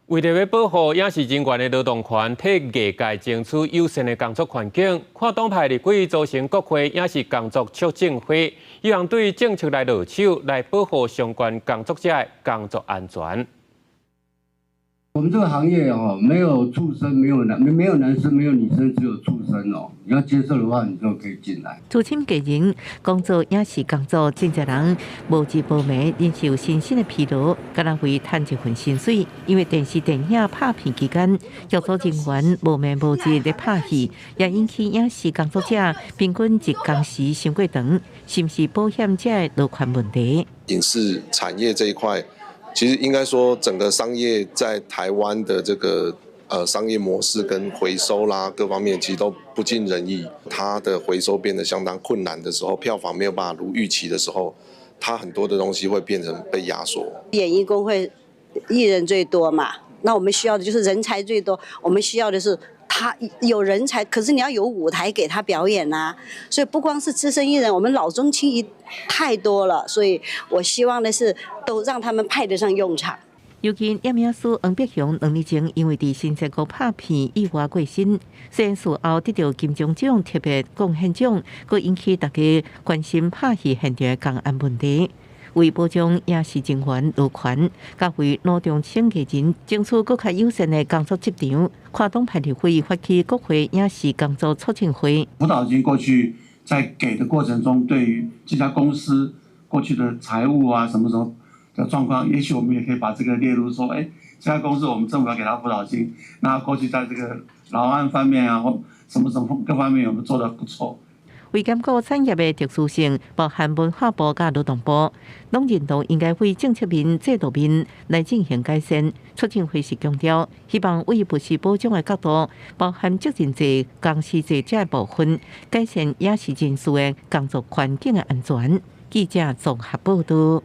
为了要保护影视人员的劳动权，替业界争取友善的工作环境，跨党派立委组成国会影视工作促进会，希望对政策来落手，来保护相关工作者的工作安全。我们这个行业没有畜生，没有男生，没有女生，只有畜生哦。你要接受的话，你就可以进来。资深艺人工作影视工作，真侪人无日无眠，忍受身心的疲劳，敢若为赚一份薪水。因为电视电影拍片期间，剧组人员无眠无日咧拍戏，也引起影视工作者平均一工时伤过长，甚至保险者的劳权问题。影视产业这一块。其实应该说，整个商业在台湾的这个商业模式跟回收啦各方面，其实都不尽人意。它的回收变得相当困难的时候，票房没有办法如预期的时候，它很多的东西会变成被压缩。演艺工会艺人最多嘛，那我们需要的就是人才最多，我们需要的是。他有人才，可是你要有舞台给他表演啊！所以不光是资深艺人，我们老中青太多了，所以我希望的是都让他们派得上用场。尤其演名师黄碧雄2年前因为伫新加坡拍片意外过身，虽然事后得到金钟奖特别贡献奖，佫引起大家关心拍戏现场的工安问题。为保障影视人员劳权，甲为劳动清洁人争取更较友善的工作职场，跨党派立委发起国会影视工作促进会。辅导金过去在给的过程中，对于这家公司过去的财务啊什么的状况，也许我们也可以把这个列入说，这家公司我们政府要给他辅导金，那过去在这个劳安方面啊或什么各方面我们做得不错。为兼顾产业的特殊性，包含文化部甲劳动部，拢认同应该为政策面、制度面来进行改善。促进会是强调，希望为不是保障的角度，包含责任制、工时制这部分，改善影视人士的工作环境的安全。记者综合报道。